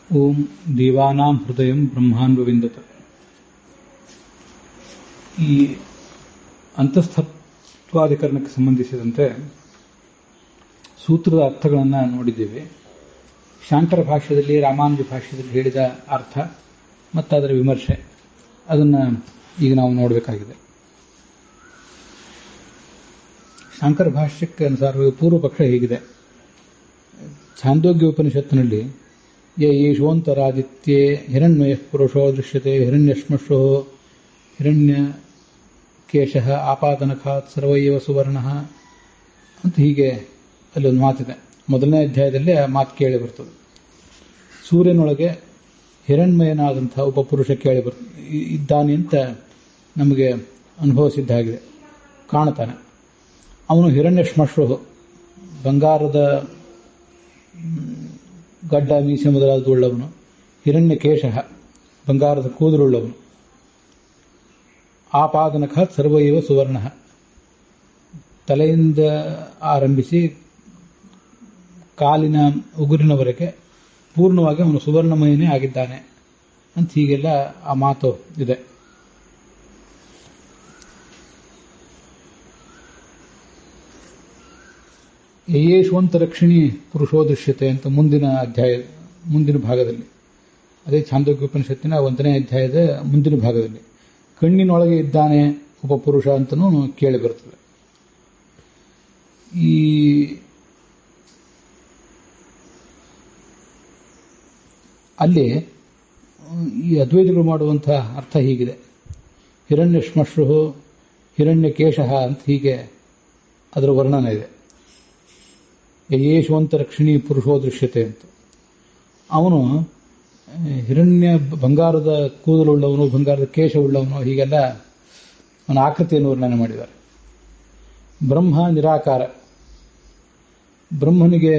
ಓಂ ದೇವಾನಾಂ ಹೃದಯಂ ಬ್ರಹ್ಮಾಂಡವಿಂದತ. ಈ ಅಂತಸ್ಥತ್ವಾಧಿಕರಣಕ್ಕೆ ಸಂಬಂಧಿಸಿದಂತೆ ಸೂತ್ರದ ಅರ್ಥಗಳನ್ನು ನೋಡಿದ್ದೇವೆ. ಶಾಂಕರ ಭಾಷ್ಯದಲ್ಲಿ, ರಾಮಾನುಜ ಭಾಷ್ಯದಲ್ಲಿ ಹೇಳಿದ ಅರ್ಥ ಮತ್ತು ಅದರ ವಿಮರ್ಶೆ, ಅದನ್ನು ಈಗ ನಾವು ನೋಡಬೇಕಾಗಿದೆ. ಶಾಂಕರ ಭಾಷ್ಯಕ್ಕೆ ಅನುಸಾರ ಪೂರ್ವ ಪಕ್ಷ ಹೀಗಿದೆ. ಛಾಂದೋಗ್ಯ ಉಪನಿಷತ್ತಿನಲ್ಲಿ ಯೇಷೋಂತರಾದಿತ್ಯೇ ಹಿರಣ್ಮಯ ಪುರುಷೋ ದೃಶ್ಯತೆ ಹಿರಣ್ಯಶ್ಮಶ್ರೋ ಹಿರಣ್ಯಕೇಶಃ ಆಪಾದನಖಾತ್ ಸರ್ವೈವ ಸುವರ್ಣಃ ಅಂತ ಹೀಗೆ ಅಲ್ಲೊಂದು ಮಾತಿದೆ. ಮೊದಲನೇ ಅಧ್ಯಾಯದಲ್ಲಿ ಆ ಮಾತು ಕೇಳಿ ಬರ್ತದೆ. ಸೂರ್ಯನೊಳಗೆ ಹಿರಣ್ಮಯನಾದಂಥ ಒಬ್ಬ ಪುರುಷ ಇದ್ದಾನೆ ಅಂತ ನಮಗೆ ಅನುಭವಿಸಿದ್ದಾಗಿದೆ, ಕಾಣ್ತಾನೆ. ಅವನು ಹಿರಣ್ಯಶ್ಮಶ್ರು, ಬಂಗಾರದ ಗಡ್ಡ ಮೀಸೆ ಮೊದಲಾದವುಳ್ಳವನು. ಹಿರಣ್ಯಕೇಶ, ಬಂಗಾರದ ಕೂದಲುಳ್ಳವನು. ಆಪಾದನಖ ಸರ್ವೈವ ಸುವರ್ಣ, ತಲೆಯಿಂದ ಆರಂಭಿಸಿ ಕಾಲಿನ ಉಗುರಿನವರೆಗೆ ಪೂರ್ಣವಾಗಿ ಅವನು ಸುವರ್ಣಮಯನೇ ಆಗಿದ್ದಾನೆ ಅಂತ ಹೀಗೆಲ್ಲ ಆ ಮಾತು ಇದೆ. ಯೇಷೋಂತರಕ್ಷಿಣಿ ಪುರುಷೋ ದೃಶ್ಯತೆ ಅಂತ ಮುಂದಿನ ಭಾಗದಲ್ಲಿ, ಅದೇ ಛಾಂದೋಗ್ಯ ಉಪನಿಷತ್ತಿನ 1ನೇ ಅಧ್ಯಾಯದ ಮುಂದಿನ ಭಾಗದಲ್ಲಿ ಕಣ್ಣಿನೊಳಗೆ ಇದ್ದಾನೆ ಒಬ್ಬ ಪುರುಷ ಅಂತನೂ ಕೇಳಿ ಬರುತ್ತದೆ. ಅಲ್ಲಿ ಈ ಅದ್ವೈತಗಳು ಮಾಡುವಂತಹ ಅರ್ಥ ಹೀಗಿದೆ. ಹಿರಣ್ಯಶ್ಮಶ್ರು ಹಿರಣ್ಯಕೇಶ ಅಂತ ಹೀಗೆ ಅದರ ವರ್ಣನೆ ಇದೆ. ಯೇಷೋಂತರಕ್ಷಿಣಿ ಪುರುಷೋ ದೃಶ್ಯತೆ ಅಂತ. ಅವನು ಹಿರಣ್ಯ ಬಂಗಾರದ ಕೂದಲುಳ್ಳವನು, ಬಂಗಾರದ ಕೇಶವುಳ್ಳವನು, ಹೀಗೆಲ್ಲ ಅವನ ಆಕೃತಿಯನ್ನು ವರ್ಣನೆ ಮಾಡಿದ್ದಾರೆ. ಬ್ರಹ್ಮ ನಿರಾಕಾರ. ಬ್ರಹ್ಮನಿಗೆ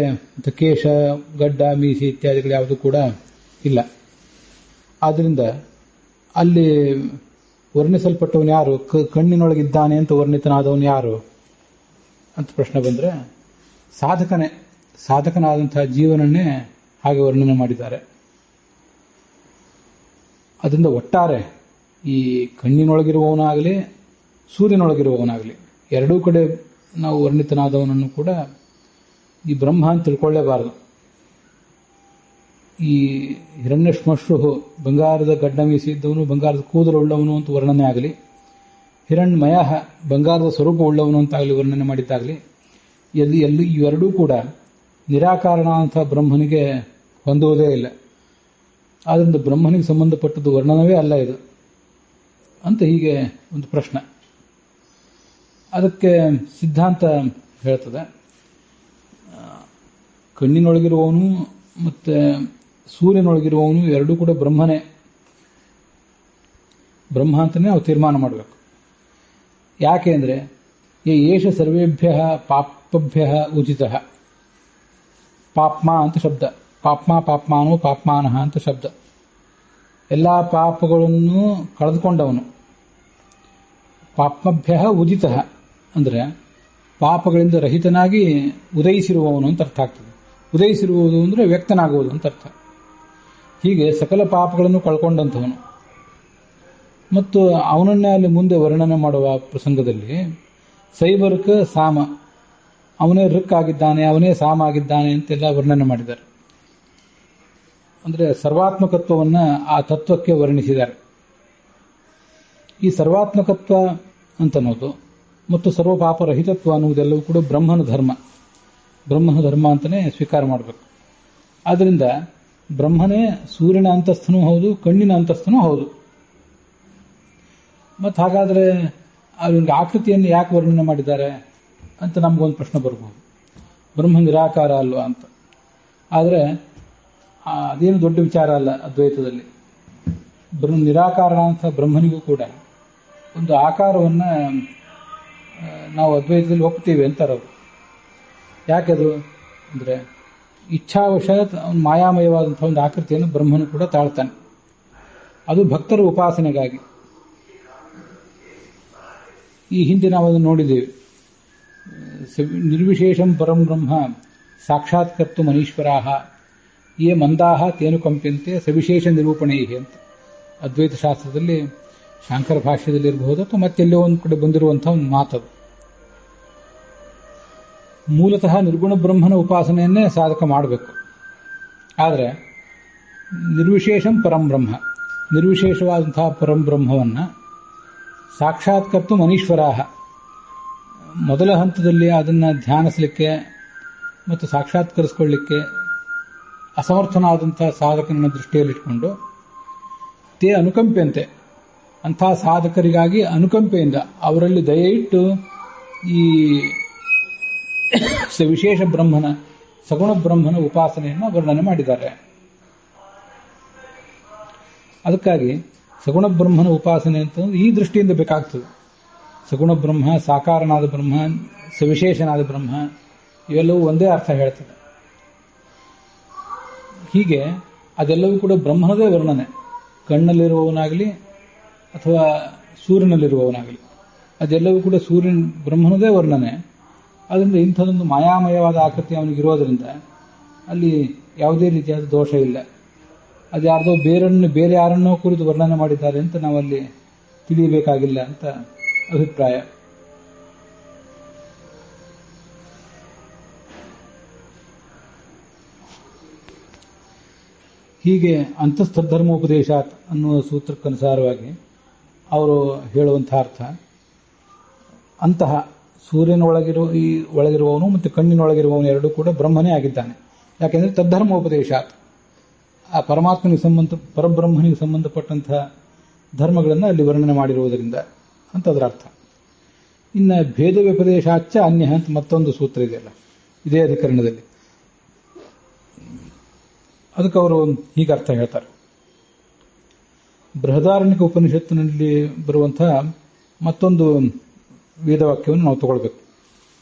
ಕೇಶ, ಗಡ್ಡ, ಮೀಸಿ ಇತ್ಯಾದಿಗಳು ಯಾವುದೂ ಕೂಡ ಇಲ್ಲ. ಆದ್ದರಿಂದ ಅಲ್ಲಿ ವರ್ಣಿಸಲ್ಪಟ್ಟವನು ಯಾರು? ಕಣ್ಣಿನೊಳಗಿದ್ದಾನೆ ಅಂತ ವರ್ಣಿತನಾದವನು ಯಾರು ಅಂತ ಪ್ರಶ್ನೆ ಬಂದರೆ ಸಾಧಕನಾದಂತಹ ಜೀವನನ್ನೇ ಹಾಗೆ ವರ್ಣನೆ ಮಾಡಿದ್ದಾರೆ. ಅದರಿಂದ ಒಟ್ಟಾರೆ ಈ ಕಣ್ಣಿನೊಳಗಿರುವವನಾಗಲಿ ಸೂರ್ಯನೊಳಗಿರುವವನಾಗಲಿ ಎರಡೂ ಕಡೆ ನಾವು ವರ್ಣಿತನಾದವನನ್ನು ಕೂಡ ಈ ಬ್ರಹ್ಮ ಅಂತ ತಿಳ್ಕೊಳ್ಳೇಬಾರದು. ಈ ಹಿರಣ್ಯಶ್ಮಶ್ರು, ಬಂಗಾರದ ಗಡ್ಡ ಮೀಸಿ ಇದ್ದವನು, ಬಂಗಾರದ ಕೂದಲುಳ್ಳವನು ಅಂತ ವರ್ಣನೆ ಆಗಲಿ, ಹಿರಣ್ಮಯ, ಬಂಗಾರದ ಸ್ವರೂಪ ಉಳ್ಳವನು ಅಂತಾಗಲಿ ವರ್ಣನೆ ಮಾಡಿದ್ದಾಗಲಿ, ಎಲ್ಲಿ ಇವೆರಡೂ ಕೂಡ ನಿರಾಕಾರಣ ಅಂತ ಬ್ರಹ್ಮನಿಗೆ ಹೊಂದುವುದೇ ಇಲ್ಲ. ಆದ್ದರಿಂದ ಬ್ರಹ್ಮನಿಗೆ ಸಂಬಂಧಪಟ್ಟದ್ದು ವರ್ಣನವೇ ಅಲ್ಲ ಇದು ಅಂತ ಹೀಗೆ ಒಂದು ಪ್ರಶ್ನೆ. ಅದಕ್ಕೆ ಸಿದ್ಧಾಂತ ಹೇಳ್ತದೆ, ಕಣ್ಣಿನೊಳಗಿರುವವನು ಮತ್ತು ಸೂರ್ಯನೊಳಗಿರುವವನು ಎರಡೂ ಕೂಡ ಬ್ರಹ್ಮನೇ, ಬ್ರಹ್ಮ ಅಂತಲೇ ನಾವು ತೀರ್ಮಾನ ಮಾಡಬೇಕು. ಯಾಕೆ ಅಂದರೆ ಯೇಷ ಸರ್ವೇಭ್ಯ ಪಾಪಭ್ಯ ಉಚಿತ. ಪಾಪ್ಮ ಅಂತ ಶಬ್ದ, ಪಾಪ್ಮಾನೋ ಪಾಪ್ಮಾನಃ ಅಂತ ಶಬ್ದ. ಎಲ್ಲ ಪಾಪಗಳನ್ನು ಕಳೆದುಕೊಂಡವನು. ಪಾಪ್ಮಭ್ಯ ಉದಿತ ಅಂದರೆ ಪಾಪಗಳಿಂದ ರಹಿತನಾಗಿ ಉದಯಿಸಿರುವವನು ಅಂತ ಅರ್ಥ ಆಗ್ತದೆ. ಉದಯಿಸಿರುವುದು ಅಂದರೆ ವ್ಯಕ್ತನಾಗುವುದು ಅಂತ ಅರ್ಥ. ಹೀಗೆ ಸಕಲ ಪಾಪಗಳನ್ನು ಕಳ್ಕೊಂಡಂಥವನು. ಮತ್ತು ಅವನನ್ನೇ ಅಲ್ಲಿ ಮುಂದೆ ವರ್ಣನೆ ಮಾಡುವ ಪ್ರಸಂಗದಲ್ಲಿ ಸೈಬರ್ಕ ಸಾಮ, ಅವನೇ ಋಕ್ ಆಗಿದ್ದಾನೆ, ಅವನೇ ಸಾಮ ಆಗಿದ್ದಾನೆ ಅಂತೆಲ್ಲ ವರ್ಣನೆ ಮಾಡಿದ್ದಾರೆ. ಅಂದರೆ ಸರ್ವಾತ್ಮಕತ್ವವನ್ನು ಆ ತತ್ವಕ್ಕೆ ವರ್ಣಿಸಿದ್ದಾರೆ. ಈ ಸರ್ವಾತ್ಮಕತ್ವ ಅಂತನ್ನೋದು ಮತ್ತು ಸರ್ವಪಾಪರಹಿತತ್ವ ಅನ್ನುವುದೆಲ್ಲವೂ ಕೂಡ ಬ್ರಹ್ಮನ ಧರ್ಮ ಅಂತಲೇ ಸ್ವೀಕಾರ ಮಾಡಬೇಕು. ಆದ್ದರಿಂದ ಬ್ರಹ್ಮನೇ ಸೂರ್ಯನ ಅಂತಸ್ಥನೂ ಹೌದು, ಕಣ್ಣಿನ ಅಂತಸ್ಥನೂ ಹೌದು. ಮತ್ತು ಹಾಗಾದರೆ ಅವನಿಗೆ ಆಕೃತಿಯನ್ನು ಯಾಕೆ ವರ್ಣನೆ ಮಾಡಿದ್ದಾರೆ ಅಂತ ನಮಗೊಂದು ಪ್ರಶ್ನೆ ಬರ್ಬೋದು. ಬ್ರಹ್ಮ ನಿರಾಕಾರ ಅಲ್ವಾ ಅಂತ. ಆದರೆ ಅದೇನು ದೊಡ್ಡ ವಿಚಾರ ಅಲ್ಲ ಅದ್ವೈತದಲ್ಲಿ. ನಿರಾಕಾರ ಅಂತ ಬ್ರಹ್ಮನಿಗೂ ಕೂಡ ಒಂದು ಆಕಾರವನ್ನು ನಾವು ಅದ್ವೈತದಲ್ಲಿ ಒಪ್ತೀವಿ ಅಂತಾರವರು. ಯಾಕೆದು ಅಂದರೆ ಇಚ್ಛಾವಶಾತ್ ಅವನು ಮಾಯಾಮಯವಾದಂಥ ಒಂದು ಆಕೃತಿಯನ್ನು ಬ್ರಹ್ಮನು ಕೂಡ ತಾಳ್ತಾನೆ. ಅದು ಭಕ್ತರ ಉಪಾಸನೆಗಾಗಿ. ಈ ಹಿಂದೆ ನಾವು ಅದನ್ನು ನೋಡಿದ್ದೇವೆ. ನಿರ್ವಿಶೇಷಂ ಪರಂ ಬ್ರಹ್ಮ ಸಾಕ್ಷಾತ್ಕರ್ತು ಮನೀಶ್ವರಾಹ ಯೇ ಮಂದಾಹ ತೇನು ಕಂಪ್ಯಂತೆ ಸವಿಶೇಷ ನಿರೂಪಣೆ ಅಂತ ಅದ್ವೈತ ಶಾಸ್ತ್ರದಲ್ಲಿ ಶಾಂಕರ ಭಾಷ್ಯದಲ್ಲಿ ಇರಬಹುದು ಅಥವಾ ಮತ್ತೆಲ್ಲೋ ಒಂದು ಕಡೆ ಬಂದಿರುವಂತಹ ಒಂದು ಮಾತದು. ಮೂಲತಃ ನಿರ್ಗುಣ ಬ್ರಹ್ಮನ ಉಪಾಸನೆಯನ್ನೇ ಸಾಧಕ ಮಾಡಬೇಕು. ಆದರೆ ನಿರ್ವಿಶೇಷಂ ಪರಂಬ್ರಹ್ಮ, ನಿರ್ವಿಶೇಷವಾದಂತಹ ಪರಂಬ್ರಹ್ಮವನ್ನು ಸಾಕ್ಷಾತ್ಕರ್ತು ಮನೀಶ್ವರಾಹ, ಮೊದಲ ಹಂತದಲ್ಲಿ ಅದನ್ನು ಧ್ಯಾನಿಸಲಿಕ್ಕೆ ಮತ್ತು ಸಾಕ್ಷಾತ್ಕರಿಸಿಕೊಳ್ಳಲಿಕ್ಕೆ ಅಸಮರ್ಥನಾದಂತಹ ಸಾಧಕನ ದೃಷ್ಟಿಯಲ್ಲಿಟ್ಟುಕೊಂಡು ತೇ ಅನುಕಂಪೆಯಂತೆ, ಅಂತಹ ಸಾಧಕರಿಗಾಗಿ ಅನುಕಂಪೆಯಿಂದ ಅವರಲ್ಲಿ ದಯೆ ಇಟ್ಟು ಈ ವಿಶೇಷ ಬ್ರಹ್ಮನ, ಸಗುಣ ಬ್ರಹ್ಮನ ಉಪಾಸನೆಯನ್ನು ವರ್ಣನೆ ಮಾಡಿದ್ದಾರೆ. ಅದಕ್ಕಾಗಿ ಸಗುಣ ಬ್ರಹ್ಮನ ಉಪಾಸನೆ ಅಂತ ಈ ದೃಷ್ಟಿಯಿಂದ ಬೇಕಾಗ್ತದೆ. ಸಗುಣ ಬ್ರಹ್ಮ, ಸಾಕಾರನಾದ ಬ್ರಹ್ಮ, ಸವಿಶೇಷನಾದ ಬ್ರಹ್ಮ, ಇವೆಲ್ಲವೂ ಒಂದೇ ಅರ್ಥ ಹೇಳ್ತದೆ. ಹೀಗೆ ಅದೆಲ್ಲವೂ ಕೂಡ ಬ್ರಹ್ಮನದೇ ವರ್ಣನೆ. ಕಣ್ಣಲ್ಲಿರುವವನಾಗಲಿ ಅಥವಾ ಸೂರ್ಯನಲ್ಲಿರುವವನಾಗಲಿ ಅದೆಲ್ಲವೂ ಕೂಡ ಬ್ರಹ್ಮನದೇ ವರ್ಣನೆ. ಅದರಿಂದ ಇಂಥದೊಂದು ಮಾಯಾಮಯವಾದ ಆಕೃತಿ ಅವನಿಗಿರೋದ್ರಿಂದ ಅಲ್ಲಿ ಯಾವುದೇ ರೀತಿಯಾದ ದೋಷ ಇಲ್ಲ. ಅದು ಯಾರ್ದೋ ಬೇರೆ ಯಾರನ್ನೋ ಕುರಿತು ವರ್ಣನೆ ಮಾಡಿದ್ದಾರೆ ಅಂತ ನಾವಲ್ಲಿ ತಿಳಿಯಬೇಕಾಗಿಲ್ಲ ಅಂತ ಅಭಿಪ್ರಾಯ. ಹೀಗೆ ಅಂತಸ್ಥಧರ್ಮೋಪದೇಶಾತ್ ಅನ್ನುವ ಸೂತ್ರಕ್ಕನುಸಾರವಾಗಿ ಅವರು ಹೇಳುವಂತಹ ಅರ್ಥ, ಅಂತಹ ಸೂರ್ಯನ ಒಳಗಿರುವವನು ಮತ್ತು ಕಣ್ಣಿನೊಳಗಿರುವವನು ಎರಡೂ ಕೂಡ ಬ್ರಹ್ಮನೇ ಆಗಿದ್ದಾನೆ. ಯಾಕೆಂದರೆ ತದ್ಧರ್ಮೋಪದೇಶಾತ್, ಆ ಪರಬ್ರಹ್ಮನಿಗೆ ಸಂಬಂಧಪಟ್ಟಂತಹ ಧರ್ಮಗಳನ್ನು ಅಲ್ಲಿ ವರ್ಣನೆ ಮಾಡಿರುವುದರಿಂದ ಅಂತ ಅದರ ಅರ್ಥ. ಇನ್ನು ಭೇದ ವ್ಯಪದೇಶಾಚ್ಚ ಅನ್ಯ ಅಂತ ಮತ್ತೊಂದು ಸೂತ್ರ ಇದೆಯಲ್ಲ ಇದೇ ಅಧಿಕರಣದಲ್ಲಿ, ಅದಕ್ಕೆ ಅವರು ಹೀಗೆ ಅರ್ಥ ಹೇಳ್ತಾರೆ. ಬೃಹದಾರಣ್ಯಕ ಉಪನಿಷತ್ತಿನಲ್ಲಿ ಬರುವಂತಹ ಮತ್ತೊಂದು ವೇದವಾಕ್ಯವನ್ನು ನಾವು ತಗೊಳ್ಬೇಕು.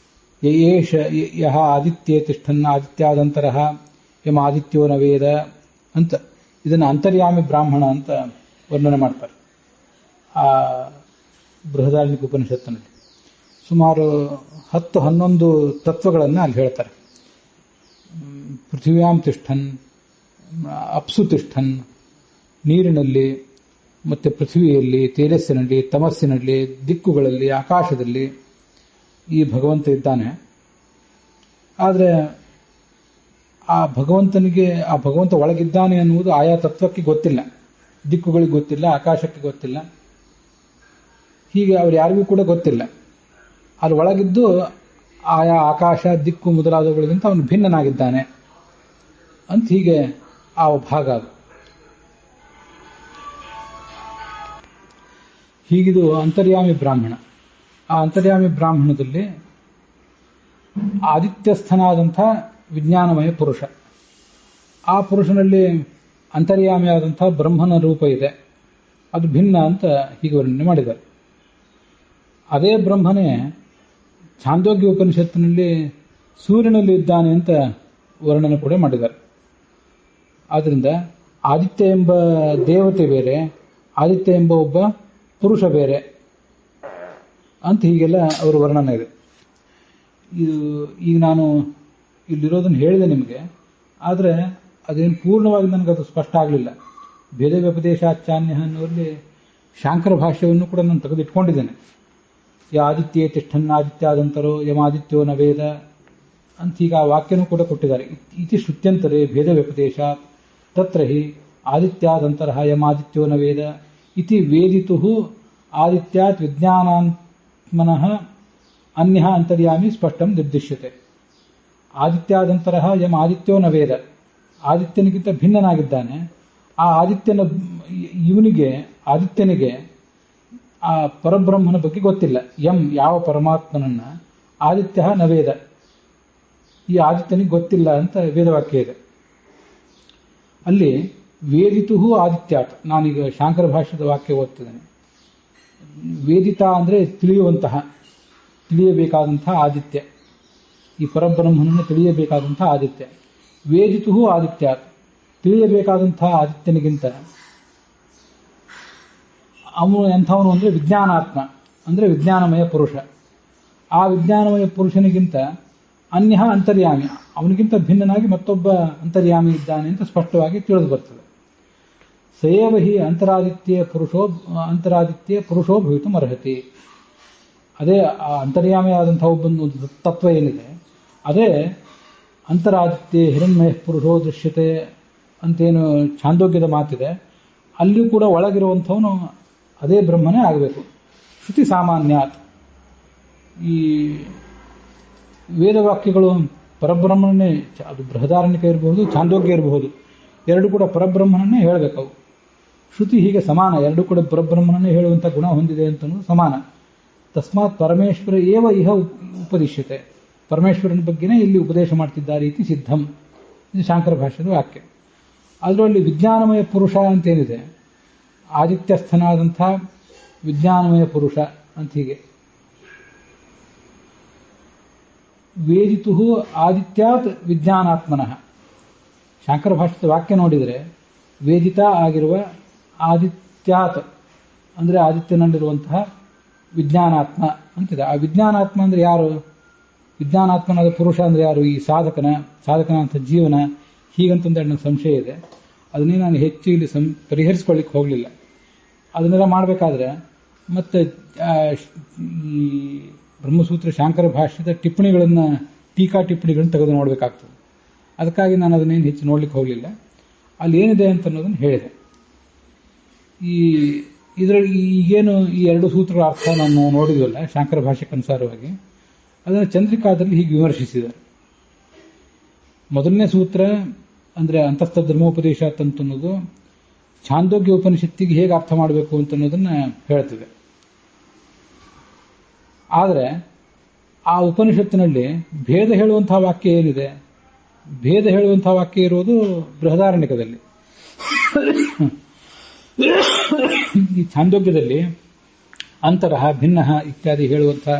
ಯೇಷ ಯಹ ಆದಿತ್ಯೇ ತಿಷ್ಠನ್ನ ಆದಿತ್ಯಾದಂತರ ಯಮ ಆದಿತ್ಯೋ ನ ವೇದ ಅಂತ ಇದನ್ನು ಅಂತರ್ಯಾಮಿ ಬ್ರಾಹ್ಮಣ ಅಂತ ವರ್ಣನೆ ಮಾಡ್ತಾರೆ. ಆ ಬೃಹದಾರಣ್ಯಕ ಉಪನಿಷತ್ತಿನಲ್ಲಿ ಸುಮಾರು 10-11 ತತ್ವಗಳನ್ನು ಅಲ್ಲಿ ಹೇಳ್ತಾರೆ. ಪೃಥಿವ್ಯಾಂ ತಿಷ್ಠನ್, ಅಪ್ಸು ತಿಷ್ಠನ್, ನೀರಿನಲ್ಲಿ ಮತ್ತು ಪೃಥ್ವಿಯಲ್ಲಿ, ತೇಜಸ್ಸಿನಲ್ಲಿ, ತಮಸ್ಸಿನಲ್ಲಿ, ದಿಕ್ಕುಗಳಲ್ಲಿ, ಆಕಾಶದಲ್ಲಿ ಈ ಭಗವಂತ ಇದ್ದಾನೆ. ಆದರೆ ಆ ಭಗವಂತ ಒಳಗಿದ್ದಾನೆ ಅನ್ನುವುದು ಆಯಾ ತತ್ವಕ್ಕೆ ಗೊತ್ತಿಲ್ಲ, ದಿಕ್ಕುಗಳಿಗೆ ಗೊತ್ತಿಲ್ಲ, ಆಕಾಶಕ್ಕೆ ಗೊತ್ತಿಲ್ಲ, ಹೀಗೆ ಅವ್ರು ಯಾರಿಗೂ ಕೂಡ ಗೊತ್ತಿಲ್ಲ. ಅಲ್ಲಿ ಒಳಗಿದ್ದು ಆಯಾ ಆಕಾಶ, ದಿಕ್ಕು ಮೊದಲಾದವುಗಳಿಗಿಂತ ಅವನು ಭಿನ್ನನಾಗಿದ್ದಾನೆ ಅಂತ ಹೀಗೆ ಆ ಭಾಗ ಅದು. ಹೀಗಿದು ಅಂತರ್ಯಾಮಿ ಬ್ರಾಹ್ಮಣ. ಆ ಅಂತರ್ಯಾಮಿ ಬ್ರಾಹ್ಮಣದಲ್ಲಿ ಆದಿತ್ಯಸ್ಥನಾದಂಥ ವಿಜ್ಞಾನಮಯ ಪುರುಷ, ಆ ಪುರುಷನಲ್ಲಿ ಅಂತರ್ಯಾಮಿಯಾದಂಥ ಬ್ರಹ್ಮನ ರೂಪ ಇದೆ, ಅದು ಭಿನ್ನ ಅಂತ ಹೀಗೆ ವರ್ಣನೆ ಮಾಡಿದ್ದಾರೆ. ಅದೇ ಬ್ರಹ್ಮನೇ ಛಾಂದೋಗ್ಯ ಉಪನಿಷತ್ತಿನಲ್ಲಿ ಸೂರ್ಯನಲ್ಲಿ ಇದ್ದಾನೆ ಅಂತ ವರ್ಣನೆ ಕೂಡ ಮಾಡಿದ್ದಾರೆ. ಆದ್ದರಿಂದ ಆದಿತ್ಯ ಎಂಬ ದೇವತೆ ಬೇರೆ, ಆದಿತ್ಯ ಎಂಬ ಒಬ್ಬ ಪುರುಷ ಬೇರೆ ಅಂತ ಹೀಗೆಲ್ಲ ಅವರ ವರ್ಣನೆ ಇದೆ. ಈಗ ನಾನು ಇಲ್ಲಿರೋದನ್ನು ಹೇಳಿದೆ ನಿಮಗೆ, ಆದರೆ ಅದೇನು ಪೂರ್ಣವಾಗಿ ನನಗದು ಸ್ಪಷ್ಟ ಆಗಲಿಲ್ಲ. ಭೇದ ವ್ಯಪದೇಶಾಚಾನ್ಯ ಅನ್ನುವಲ್ಲಿ ಶಾಂಕರ ಭಾಷ್ಯವನ್ನು ಕೂಡ ನಾನು ತೆಗೆದಿಟ್ಕೊಂಡಿದ್ದೇನೆ. ಆದಿತ್ಯೇ ತಿಷ್ಠನ್ ಆದಿತ್ಯಾದಂತರೋ ಯಮಾದಿತ್ಯೋ ನ ವೇದ ಅಂತ ಈಗ ಆ ವಾಕ್ಯನೂ ಕೂಡ ಕೊಟ್ಟಿದ್ದಾರೆ. ಇತಿ ಶ್ರುತ್ಯಂತರೇ ಭೇದ ವ್ಯಪದೇಶ ತತ್ರ ಹಿ ಆದಿತ್ಯಾದಂತರ ಯಮಾದಿತ್ಯೋ ನ ವೇದ ಇತಿ ವೇದಿತು ಆದಿತ್ಯಾತ್ ವಿಜ್ಞಾನಾತ್ಮನಃ ಅನ್ಯ ಅಂತರ್ಯಾಮಿ ಸ್ಪಷ್ಟಂ ನಿರ್ದಿಶ್ಯತೆ. ಆದಿತ್ಯಾದಂತರ ಯಮ ಆದಿತ್ಯೋ ನ ವೇದ, ಆದಿತ್ಯನಿಗಿಂತ ಭಿನ್ನನಾಗಿದ್ದಾನೆ. ಆ ಆದಿತ್ಯನಿಗೆ ಆ ಪರಬ್ರಹ್ಮನ ಬಗ್ಗೆ ಗೊತ್ತಿಲ್ಲ. ಯಂ ಯಾವ ಪರಮಾತ್ಮನನ್ನ, ಆದಿತ್ಯ ನ ವೇದ, ಈ ಆದಿತ್ಯನಿಗೆ ಗೊತ್ತಿಲ್ಲ ಅಂತ ವೇದವಾಕ್ಯ ಇದೆ. ಅಲ್ಲಿ ವೇದಿತು ಆದಿತ್ಯಾತ್, ನಾನೀಗ ಶಾಂಕರ ಭಾಷ್ಯದ ವಾಕ್ಯ ಓದ್ತಿದ್ದೇನೆ. ವೇದಿತ ಅಂದರೆ ತಿಳಿಯುವಂತಹ, ತಿಳಿಯಬೇಕಾದಂತಹ ಆದಿತ್ಯ, ಈ ಪರಬ್ರಹ್ಮನನ್ನು ತಿಳಿಯಬೇಕಾದಂತಹ ಆದಿತ್ಯ. ವೇದಿತು ಆದಿತ್ಯಾತ್, ತಿಳಿಯಬೇಕಾದಂತಹ ಆದಿತ್ಯನಿಗಿಂತ ಅವನು ಎಂಥವನು ಅಂದರೆ ವಿಜ್ಞಾನಾತ್ಮ, ಅಂದರೆ ವಿಜ್ಞಾನಮಯ ಪುರುಷ. ಆ ವಿಜ್ಞಾನಮಯ ಪುರುಷನಿಗಿಂತ ಅನ್ಯ ಅಂತರ್ಯಾಮಿ, ಅವನಿಗಿಂತ ಭಿನ್ನನಾಗಿ ಮತ್ತೊಬ್ಬ ಅಂತರ್ಯಾಮಿ ಇದ್ದಾನೆ ಅಂತ ಸ್ಪಷ್ಟವಾಗಿ ತಿಳಿದು ಬರ್ತದೆ. ಸಯೇವ ಹಿ ಅಂತರಾದಿತ್ಯ ಪುರುಷೋ ಭವಿತುಂ ಅರ್ಹತಿ. ಅದೇ ಆ ಅಂತರ್ಯಾಮಿಯಾದಂತಹ ಒಬ್ಬೊಂದು ತತ್ವ ಏನಿದೆ ಅದೇ ಅಂತರಾದಿತ್ಯ ಹಿರಣ್ಮಯ ಪುರುಷೋ ದೃಶ್ಯತೆ ಅಂತೇನು ಛಾಂದೋಗ್ಯದ ಮಾತಿದೆ, ಅಲ್ಲಿಯೂ ಕೂಡ ಒಳಗಿರುವಂಥವನು ಅದೇ ಬ್ರಹ್ಮನೇ ಆಗಬೇಕು. ಶ್ರುತಿ ಸಾಮಾನ್ಯಾತ್, ಈ ವೇದವಾಕ್ಯಗಳು ಪರಬ್ರಹ್ಮನನ್ನೇ, ಅದು ಬೃಹದಾರಣ್ಯಕ ಇರಬಹುದು ಛಾಂದೋಗ್ಯ ಇರಬಹುದು, ಎರಡು ಕೂಡ ಪರಬ್ರಹ್ಮನನ್ನೇ ಹೇಳಬೇಕವು. ಶ್ರುತಿ ಹೀಗೆ ಸಮಾನ, ಎರಡು ಕೂಡ ಪರಬ್ರಹ್ಮನನ್ನೇ ಹೇಳುವಂಥ ಗುಣ ಹೊಂದಿದೆ ಅಂತನ್ನೋದು ಸಮಾನ. ತಸ್ಮಾತ್ ಪರಮೇಶ್ವರ ಏವ ಇಹ ಉಪದಿಶ್ಯತೆ, ಪರಮೇಶ್ವರನ ಬಗ್ಗೆನೇ ಇಲ್ಲಿ ಉಪದೇಶ ಮಾಡ್ತಿದ್ದಾರೆ ಇತಿ ಸಿದ್ಧಂ. ಇದು ಶಾಂಕರ ಭಾಷ್ಯದ ವಾಕ್ಯ. ಅದರಲ್ಲಿ ವಿಜ್ಞಾನಮಯ ಪುರುಷ ಅಂತೇನಿದೆ, ಆದಿತ್ಯಸ್ಥನಾದಂಥ ವಿಜ್ಞಾನಮಯ ಪುರುಷ ಅಂತ ಹೀಗೆ. ವೇದಿತು ಆದಿತ್ಯಾತ್ ವಿಜ್ಞಾನಾತ್ಮನಃ, ಶಾಂಕರ ಭಾಷ್ಯದ ವಾಕ್ಯ ನೋಡಿದರೆ ವೇದಿತ ಆಗಿರುವ ಆದಿತ್ಯಾತ್ ಅಂದರೆ ಆದಿತ್ಯನಲ್ಲಿರುವಂತಹ ವಿಜ್ಞಾನಾತ್ಮ ಅಂತಿದೆ. ಆ ವಿಜ್ಞಾನಾತ್ಮ ಅಂದ್ರೆ ಯಾರು? ವಿಜ್ಞಾನಾತ್ಮನಾದ ಪುರುಷ ಅಂದ್ರೆ ಯಾರು? ಈ ಸಾಧಕನ ಅಂತ ಜೀವನ, ಹೀಗಂತಂದ್ರೆ ನನಗೆ ಸಂಶಯ ಇದೆ. ಅದನ್ನೇ ನಾನು ಹೆಚ್ಚು ಇಲ್ಲಿ ಪರಿಹರಿಸ್ಕೊಳ್ಳಿಕ್ಕೆ ಹೋಗಲಿಲ್ಲ. ಅದನ್ನೆಲ್ಲ ಮಾಡಬೇಕಾದ್ರೆ ಮತ್ತೆ ಈ ಬ್ರಹ್ಮಸೂತ್ರ ಶಾಂಕರ ಭಾಷ್ಯದ ಟೀಕಾ ಟಿಪ್ಪಣಿಗಳನ್ನು ತೆಗೆದು ನೋಡಬೇಕಾಗ್ತದೆ. ಅದಕ್ಕಾಗಿ ನಾನು ಅದನ್ನೇನು ಹೆಚ್ಚು ನೋಡ್ಲಿಕ್ಕೆ ಹೋಗಲಿಲ್ಲ. ಅಲ್ಲಿ ಏನಿದೆ ಅಂತ ಅನ್ನೋದನ್ನು ಹೇಳಿದೆ. ಇದರಲ್ಲಿ ಈಗೇನು ಈ ಎರಡು ಸೂತ್ರಗಳ ಅರ್ಥ ನಾನು ನೋಡಿದ್ವಲ್ಲ ಶಾಂಕರ ಭಾಷ್ಯಕ್ಕನುಸಾರವಾಗಿ, ಅದನ್ನು ಚಂದ್ರಿಕಾದಲ್ಲಿ ಹೀಗೆ ವಿಮರ್ಶಿಸಿದ್ದಾರೆ. ಮೊದಲನೇ ಸೂತ್ರ ಅಂದ್ರೆ ಅಂತಸ್ಥ ಧರ್ಮೋಪದೇಶ ಅಂತನ್ನೋದು ಛಾಂದೋಗ್ಯ ಉಪನಿಷತ್ತಿಗೆ ಹೇಗೆ ಅರ್ಥ ಮಾಡಬೇಕು ಅಂತನ್ನೋದನ್ನ ಹೇಳ್ತಿದೆ. ಆದರೆ ಆ ಉಪನಿಷತ್ತಿನಲ್ಲಿ ಭೇದ ಹೇಳುವಂತಹ ವಾಕ್ಯ ಏನಿದೆ, ಭೇದ ಹೇಳುವಂತಹ ವಾಕ್ಯ ಇರೋದು ಬೃಹದಾರಣ್ಯಕದಲ್ಲಿ. ಈ ಛಾಂದೋಗ್ಯದಲ್ಲಿ ಅಂತರಹ ಭಿನ್ನ ಇತ್ಯಾದಿ ಹೇಳುವಂತಹ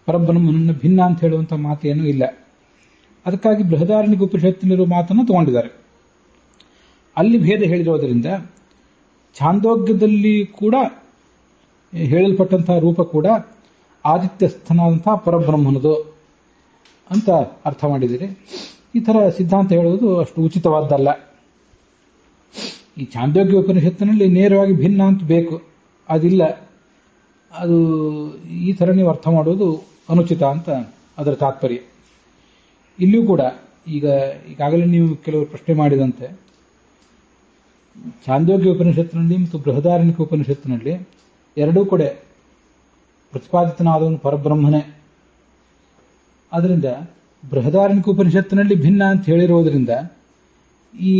ಪರಬ್ರಹ್ಮನನ್ನು ಭಿನ್ನ ಅಂತ ಹೇಳುವಂತಹ ಮಾತೇನೂ ಇಲ್ಲ. ಅದಕ್ಕಾಗಿ ಬೃಹದಾರಣ್ಯಕ ಉಪನಿಷತ್ತಿನಲ್ಲಿರುವ ಮಾತನ್ನು ತಗೊಂಡಿದ್ದಾರೆ. ಅಲ್ಲಿ ಭೇದ ಹೇಳಿರೋದರಿಂದ ಛಾಂದೋಗ್ಯದಲ್ಲಿ ಕೂಡ ಹೇಳಲ್ಪಟ್ಟಂತಹ ರೂಪ ಕೂಡ ಆದಿತ್ಯಸ್ಥನಾದಂತಹ ಪರಬ್ರಹ್ಮನದು ಅಂತ ಅರ್ಥ ಮಾಡಿದ್ದೀರಿ. ಈ ಥರ ಸಿದ್ಧಾಂತ ಹೇಳುವುದು ಅಷ್ಟು ಉಚಿತವಾದ್ದಲ್ಲ. ಈ ಛಾಂದೋಗ್ಯ ಉಪನಿಷತ್ತಿನಲ್ಲಿ ನೇರವಾಗಿ ಭಿನ್ನ ಅಂತ ಬೇಕು, ಅದಿಲ್ಲ. ಅದು ಈ ಥರ ನೀವು ಅರ್ಥ ಮಾಡೋದು ಅನುಚಿತ ಅಂತ ಅದರ ತಾತ್ಪರ್ಯ. ಇಲ್ಲಿಯೂ ಕೂಡ ಈಗಾಗಲೇ ನೀವು ಕೆಲವರು ಪ್ರಶ್ನೆ ಮಾಡಿದಂತೆ ಛಾಂದೋಗ್ಯ ಉಪನಿಷತ್ತಿನಲ್ಲಿ ಮತ್ತು ಬೃಹದಾರಣ್ಯಕ ಉಪನಿಷತ್ತಿನಲ್ಲಿ ಎರಡೂ ಕಡೆ ಪ್ರತಿಪಾದಿತನಾದವನು ಪರಬ್ರಹ್ಮನೇ. ಅದರಿಂದ ಬೃಹದಾರಣ್ಯಕ ಉಪನಿಷತ್ತಿನಲ್ಲಿ ಭಿನ್ನ ಅಂತ ಹೇಳಿರುವುದರಿಂದ ಈ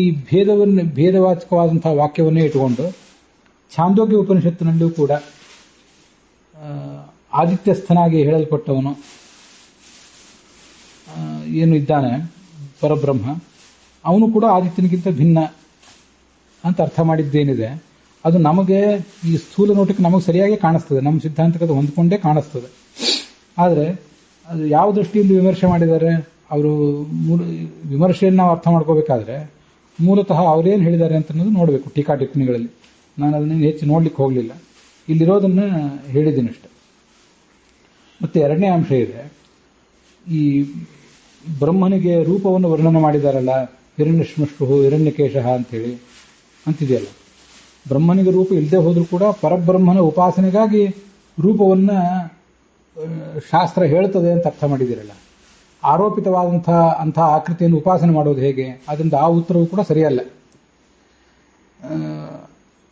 ಭೇದವಾಚಕವಾದಂತಹ ವಾಕ್ಯವನ್ನೇ ಇಟ್ಟುಕೊಂಡು ಛಾಂದೋಗ್ಯ ಉಪನಿಷತ್ತಿನಲ್ಲಿಯೂ ಕೂಡ ಆದಿತ್ಯಸ್ಥನಾಗಿ ಹೇಳಲ್ಪಟ್ಟವನು ಏನು ಇದ್ದಾನೆ ಪರಬ್ರಹ್ಮ, ಅವನು ಕೂಡ ಆದಿತ್ಯನಿಗಿಂತ ಭಿನ್ನ ಅಂತ ಅರ್ಥ ಮಾಡಿದ್ದೇನಿದೆ ಅದು ನಮಗೆ ಈ ಸ್ಥೂಲ ನೋಟಕ್ಕೆ ನಮಗೆ ಸರಿಯಾಗಿ ಕಾಣಿಸ್ತದೆ, ನಮ್ಮ ಸಿದ್ಧಾಂತಕ್ಕೆ ಅದು ಹೊಂದ್ಕೊಂಡೇ ಕಾಣಿಸ್ತದೆ. ಆದರೆ ಅದು ಯಾವ ದೃಷ್ಟಿಯಿಂದ ವಿಮರ್ಶೆ ಮಾಡಿದ್ದಾರೆ, ಅವರು ವಿಮರ್ಶೆಯನ್ನು ನಾವು ಅರ್ಥ ಮಾಡ್ಕೋಬೇಕಾದ್ರೆ ಮೂಲತಃ ಅವರೇನು ಹೇಳಿದ್ದಾರೆ ಅಂತ ಅನ್ನೋದು ನೋಡಬೇಕು ಟೀಕಾ ಟಿಪ್ಪಣಿಗಳಲ್ಲಿ. ನಾನು ಅದನ್ನೇನು ಹೆಚ್ಚು ನೋಡ್ಲಿಕ್ಕೆ ಹೋಗಲಿಲ್ಲ, ಇಲ್ಲಿರೋದನ್ನು ಹೇಳಿದ್ದೀನಿ ಅಷ್ಟೆ. ಮತ್ತೆ ಎರಡನೇ ಅಂಶ ಇದೆ, ಈ ಬ್ರಹ್ಮನಿಗೆ ರೂಪವನ್ನು ವರ್ಣನೆ ಮಾಡಿದಾರಲ್ಲ, ಹಿರಣ್ಯಶ್ಮಶ್ರು ಹಿರಣ್ಯಕೇಶ ಅಂತೇಳಿ ಅಂತಿದೆಯಲ್ಲ. ಬ್ರಹ್ಮನಿಗೆ ರೂಪ ಇಲ್ಲದೆ ಹೋದ್ರೂ ಕೂಡ ಪರಬ್ರಹ್ಮನ ಉಪಾಸನೆಗಾಗಿ ರೂಪವನ್ನ ಶಾಸ್ತ್ರ ಹೇಳ್ತದೆ ಅಂತ ಅರ್ಥ ಮಾಡಿದಿರಲ್ಲ. ಆರೋಪಿತವಾದಂತಹ ಆಕೃತಿಯನ್ನು ಉಪಾಸನೆ ಮಾಡೋದು ಹೇಗೆ? ಅದರಿಂದ ಆ ಉತ್ತರವು ಕೂಡ ಸರಿಯಲ್ಲ.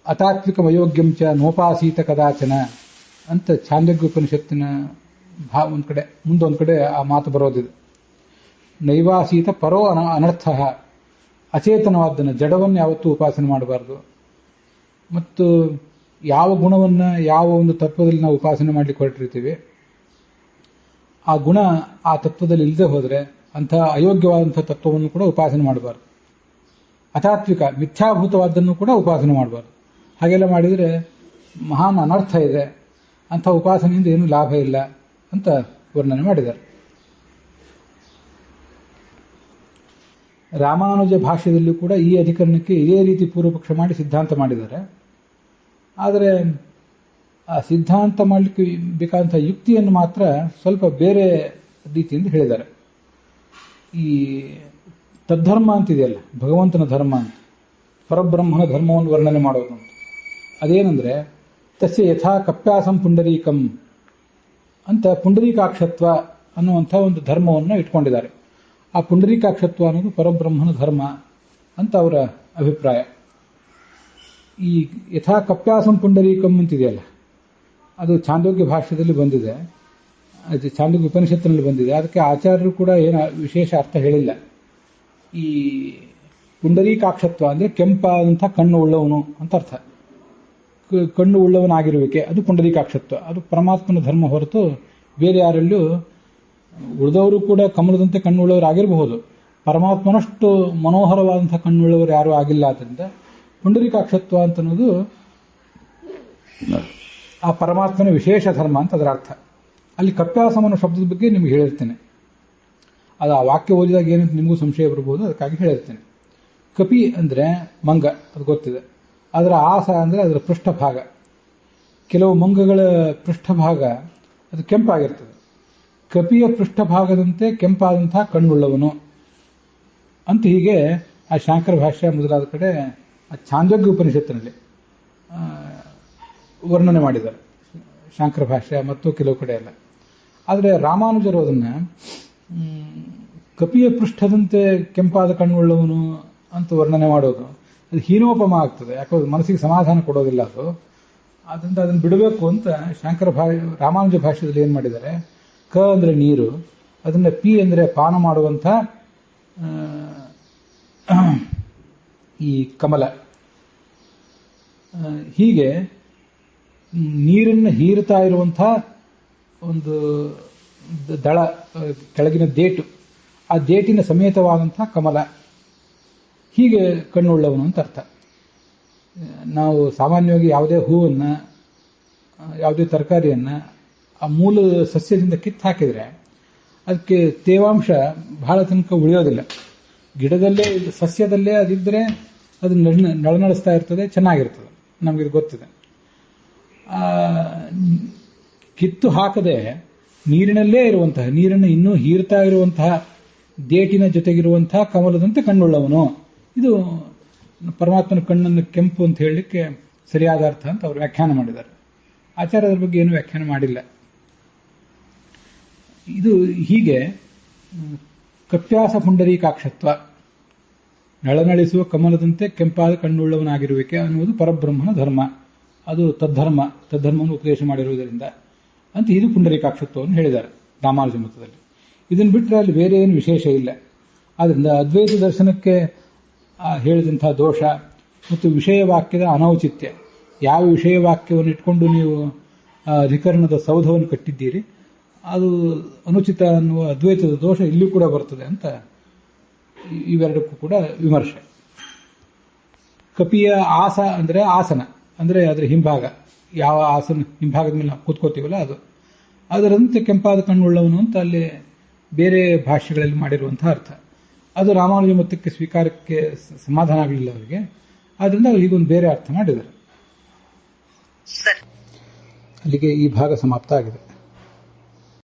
ಅತಾತ್ವಿಕ ಅಯೋಗ್ಯಂ ಚ ನೋಪಾಸೀತ ಕದಾಚನ ಅಂತ ಛಾಂದೋಗ್ಯ ಉಪನಿಷತ್ತಿನ ಒಂದ್ ಕಡೆ ಮುಂದೊಂದು ಕಡೆ ಆ ಮಾತು ಬರೋದಿದೆ. ನೈವಾಸೀತ ಪರೋ ಅನರ್ಥ, ಅಚೇತನವಾದ್ದನ್ನು ಜಡವನ್ನು ಯಾವತ್ತೂ ಉಪಾಸನೆ ಮಾಡಬಾರ್ದು. ಮತ್ತು ಯಾವ ಗುಣವನ್ನ ಯಾವ ಒಂದು ತತ್ವದಲ್ಲಿ ನಾವು ಉಪಾಸನೆ ಮಾಡ್ಲಿಕ್ಕೆ ಹೊರಟಿರ್ತೀವಿ ಆ ಗುಣ ಆ ತತ್ವದಲ್ಲಿ ಇಲ್ಲದೆ ಹೋದರೆ ಅಂತಹ ಅಯೋಗ್ಯವಾದಂತಹ ತತ್ವವನ್ನು ಕೂಡ ಉಪಾಸನೆ ಮಾಡಬಾರ್ದು. ಅತಾತ್ವಿಕ ಮಿಥ್ಯಾಭೂತವಾದ್ದನ್ನು ಕೂಡ ಉಪಾಸನೆ ಮಾಡಬಾರ್ದು. ಹಾಗೆಲ್ಲ ಮಾಡಿದರೆ ಮಹಾನ್ ಅನರ್ಥ ಇದೆ, ಅಂಥ ಉಪಾಸನೆಯಿಂದ ಏನೂ ಲಾಭ ಇಲ್ಲ ಅಂತ ವರ್ಣನೆ ಮಾಡಿದ್ದಾರೆ. ರಾಮಾನುಜ ಭಾಷ್ಯದಲ್ಲೂ ಕೂಡ ಈ ಅಧಿಕರಣಕ್ಕೆ ಇದೇ ರೀತಿ ಪೂರ್ವಪಕ್ಷ ಮಾಡಿ ಸಿದ್ಧಾಂತ ಮಾಡಿದ್ದಾರೆ. ಆದರೆ ಆ ಸಿದ್ಧಾಂತ ಮಾಡಲಿಕ್ಕೆ ಬೇಕಾದಂತಹ ಯುಕ್ತಿಯನ್ನು ಮಾತ್ರ ಸ್ವಲ್ಪ ಬೇರೆ ರೀತಿಯಿಂದ ಹೇಳಿದ್ದಾರೆ. ಈ ತದ್ಧರ್ಮ ಅಂತಿದೆಯಲ್ಲ, ಭಗವಂತನ ಧರ್ಮ ಅಂತ, ಪರಬ್ರಹ್ಮನ ಧರ್ಮವನ್ನು ವರ್ಣನೆ ಮಾಡೋದು ಅಂತ. ಅದೇನೆಂದ್ರೆ ತಸ್ಯ ಯಥಾ ಕಪ್ಯಾಸಂ ಪುಂಡರೀಕಂ ಅಂತ ಪುಂಡರೀಕಾಕ್ಷತ್ವ ಅನ್ನುವಂಥ ಒಂದು ಧರ್ಮವನ್ನು ಇಟ್ಕೊಂಡಿದ್ದಾರೆ. ಆ ಪುಂಡರೀಕಾಕ್ಷತ್ವ ಅನ್ನೋದು ಪರಬ್ರಹ್ಮನ ಧರ್ಮ ಅಂತ ಅವರ ಅಭಿಪ್ರಾಯ. ಈ ಯಥಾ ಕಪ್ಯಾಸಂ ಪುಂಡರೀಕಂ ಅಂತಿದೆಯಲ್ಲ, ಅದು ಛಾಂದೋಗ್ಯ ಭಾಷ್ಯದಲ್ಲಿ ಬಂದಿದೆ, ಅದು ಛಾಂದೋಗ್ಯ ಉಪನಿಷತ್ತಿನಲ್ಲಿ ಬಂದಿದೆ. ಅದಕ್ಕೆ ಆಚಾರ್ಯರು ಕೂಡ ಏನು ವಿಶೇಷ ಅರ್ಥ ಹೇಳಿಲ್ಲ. ಈ ಪುಂಡರೀಕಾಕ್ಷತ್ವ ಅಂದರೆ ಕೆಂಪಾದಂಥ ಕಣ್ಣು ಉಳ್ಳವನು ಅಂತ ಅರ್ಥ. ಕಣ್ಣು ಉಳ್ಳವನಾಗಿರುವಿಕೆ ಅದು ಪುಂಡರೀಕಾಕ್ಷತ್ವ. ಅದು ಪರಮಾತ್ಮನ ಧರ್ಮ ಹೊರತು ಬೇರೆ ಯಾರಲ್ಲೂ, ಉಳಿದವರು ಕೂಡ ಕಮಲದಂತೆ ಕಣ್ಣುಳ್ಳವರಾಗಿರಬಹುದು, ಪರಮಾತ್ಮನಷ್ಟು ಮನೋಹರವಾದಂಥ ಕಣ್ಣುಳ್ಳವರು ಯಾರೂ ಆಗಿಲ್ಲ. ಆದ್ದರಿಂದ ಪುಂಡರೀಕಾಕ್ಷತ್ವ ಅಂತ ಅನ್ನೋದು ಆ ಪರಮಾತ್ಮನ ವಿಶೇಷ ಧರ್ಮ ಅಂತ ಅದರ ಅರ್ಥ. ಅಲ್ಲಿ ಕಪ್ಯಾಸಂ ಅನ್ನೋ ಶಬ್ದದ ಬಗ್ಗೆ ನಿಮ್ಗೆ ಹೇಳಿರ್ತೇನೆ. ಅದು ಆ ವಾಕ್ಯ ಓದಿದಾಗ ಏನಂತ ನಿಮಗೂ ಸಂಶಯ ಬರಬಹುದು, ಅದಕ್ಕಾಗಿ ಹೇಳಿರ್ತೇನೆ. ಕಪಿ ಅಂದರೆ ಮಂಗ, ಅದು ಗೊತ್ತಿದೆ. ಅದರ ಆಸ ಅಂದರೆ ಅದರ ಪೃಷ್ಠಭಾಗ. ಕೆಲವು ಮಂಗಗಳ ಪೃಷ್ಠಭಾಗ ಅದು ಕೆಂಪಾಗಿರ್ತದೆ. ಕಪಿಯ ಪೃಷ್ಠಭಾಗದಂತೆ ಕೆಂಪಾದಂಥ ಕಣ್ಣುಳ್ಳವನು ಅಂತ ಹೀಗೆ ಆ ಶಾಂಕರ ಭಾಷ್ಯ ಮೊದಲಾದ ಕಡೆ ಆ ಛಾಂದೋಗ್ಯ ಉಪನಿಷತ್ತಿನಲ್ಲಿ ವರ್ಣನೆ ಮಾಡಿದ್ದಾರೆ, ಶಾಂಕರ ಭಾಷ್ಯ ಮತ್ತು ಕೆಲವು ಕಡೆ ಎಲ್ಲ. ಆದರೆ ರಾಮಾನುಜರು ಅದನ್ನು ಕಪಿಯ ಪೃಷ್ಠದಂತೆ ಕೆಂಪಾದ ಕಣ್ಣುಳ್ಳವನು ಅಂತ ವರ್ಣನೆ ಮಾಡೋದು ಅದು ಹೀನೋಪಮ ಆಗ್ತದೆ. ಯಾಕಂದ್ರೆ ಮನಸ್ಸಿಗೆ ಸಮಾಧಾನ ಕೊಡೋದಿಲ್ಲ ಅದು. ಆದ್ದರಿಂದ ಅದನ್ನು ಬಿಡಬೇಕು ಅಂತ ರಾಮಾನುಜ ಭಾಷ್ಯದಲ್ಲಿ ಏನು ಮಾಡಿದ್ದಾರೆ, ಕ ಅಂದರೆ ನೀರು, ಅದನ್ನು ಪಿ ಅಂದರೆ ಪಾನ ಮಾಡುವಂಥ ಈ ಕಮಲ. ಹೀಗೆ ನೀರನ್ನು ಹೀರುತ್ತಾ ಇರುವಂಥ ಒಂದು ದಳ, ಕೆಳಗಿನ ದೇಟು, ಆ ದೇಟಿನ ಸಮೇತವಾದಂಥ ಕಮಲ, ಹೀಗೆ ಕಣ್ಣುಳ್ಳವನು ಅಂತ ಅರ್ಥ. ನಾವು ಸಾಮಾನ್ಯವಾಗಿ ಯಾವುದೇ ಹೂವನ್ನು, ಯಾವುದೇ ತರಕಾರಿಯನ್ನು ಆ ಮೂಲ ಸಸ್ಯದಿಂದ ಕಿತ್ತು ಹಾಕಿದರೆ ಅದಕ್ಕೆ ತೇವಾಂಶ ಬಹಳ ತನಕ ಉಳಿಯೋದಿಲ್ಲ. ಗಿಡದಲ್ಲೇ, ಸಸ್ಯದಲ್ಲೇ ಅದಿದ್ದರೆ ಅದು ನಳನಳಿಸ್ತಾ ಇರ್ತದೆ, ಚೆನ್ನಾಗಿರ್ತದೆ, ನಮಗಿದು ಗೊತ್ತಿದೆ. ಕಿತ್ತು ಹಾಕದೆ ನೀರಿನಲ್ಲೇ ಇರುವಂತಹ, ನೀರನ್ನು ಇನ್ನೂ ಹೀರ್ತಾ ಇರುವಂತಹ ದೇಟಿನ ಜೊತೆಗಿರುವಂತಹ ಕಮಲದಂತೆ ಕಣ್ಣುಳ್ಳವನು. ಇದು ಪರಮಾತ್ಮನ ಕಣ್ಣನ್ನು ಕೆಂಪು ಅಂತ ಹೇಳಲಿಕ್ಕೆ ಸರಿಯಾದ ಅರ್ಥ ಅಂತ ಅವರು ವ್ಯಾಖ್ಯಾನ ಮಾಡಿದ್ದಾರೆ. ಆಚಾರ್ಯರ ಬಗ್ಗೆ ಏನು ವ್ಯಾಖ್ಯಾನ ಮಾಡಿಲ್ಲ. ಇದು ಹೀಗೆ ಕಪ್ಯಾಸ ಪುಂಡರೀಕಾಕ್ಷತ್ವ, ನಳನಳಿಸುವ ಕಮಲದಂತೆ ಕೆಂಪಾದ ಕಣ್ಣುಳ್ಳವನಾಗಿರುವಿಕೆ ಅನ್ನುವುದು ಪರಬ್ರಹ್ಮನ ಧರ್ಮ. ಅದು ತದ್ಧರ್ಮವನ್ನು ಉಪದೇಶ ಮಾಡಿರುವುದರಿಂದ ಅಂತ ಇದು ಪುಂಡರೀಕಾಕ್ಷತ್ವವನ್ನು ಹೇಳಿದ್ದಾರೆ ರಾಮಾನುಜ ಮತದಲ್ಲಿ. ಇದನ್ನು ಬಿಟ್ಟರೆ ಅಲ್ಲಿ ಬೇರೆ ಏನು ವಿಶೇಷ ಇಲ್ಲ. ಆದ್ದರಿಂದ ಅದ್ವೈತ ದರ್ಶನಕ್ಕೆ ಹೇಳಿದಂಥ ದೋಷ ಮತ್ತು ವಿಷಯ ವಾಕ್ಯದ ಅನೌಚಿತ್ಯ, ಯಾವ ವಿಷಯ ವಾಕ್ಯವನ್ನು ಇಟ್ಕೊಂಡು ನೀವು ಅಧಿಕರಣದ ಸೌಧವನ್ನು ಕಟ್ಟಿದ್ದೀರಿ ಅದು ಅನುಚಿತ ಅನ್ನುವ ಅದ್ವೈತದ ದೋಷ ಇಲ್ಲೂ ಕೂಡ ಬರ್ತದೆ ಅಂತ ಇವೆರಡಕ್ಕೂ ಕೂಡ ವಿಮರ್ಶೆ. ಕಪಿಯ ಆಸ ಅಂದರೆ ಆಸನ, ಅಂದರೆ ಅದರ ಹಿಂಭಾಗ, ಯಾವ ಆಸನ ಹಿಂಭಾಗದ ಮೇಲೆ ನಾವು ಕೂತ್ಕೋತೀವಲ್ಲ ಅದು, ಅದರಂತೆ ಕೆಂಪಾದ ಕಣ್ಣುಳ್ಳವನು ಅಂತ ಅಲ್ಲಿ ಬೇರೆ ಭಾಷೆಗಳಲ್ಲಿ ಮಾಡಿರುವಂತಹ ಅರ್ಥ. ಅದು ರಾಮಾನುಜ ಮತಕ್ಕೆ ಸ್ವೀಕಾರಕ್ಕೆ ಸಮಾಧಾನ ಆಗಲಿಲ್ಲ ಅವರಿಗೆ. ಆದ್ರಿಂದ ಹೀಗೊಂದು ಬೇರೆ ಅರ್ಥ ಮಾಡಿದ್ದಾರೆ. ಅಲ್ಲಿಗೆ ಈ ಭಾಗ ಸಮಾಪ್ತ ಆಗಿದೆ.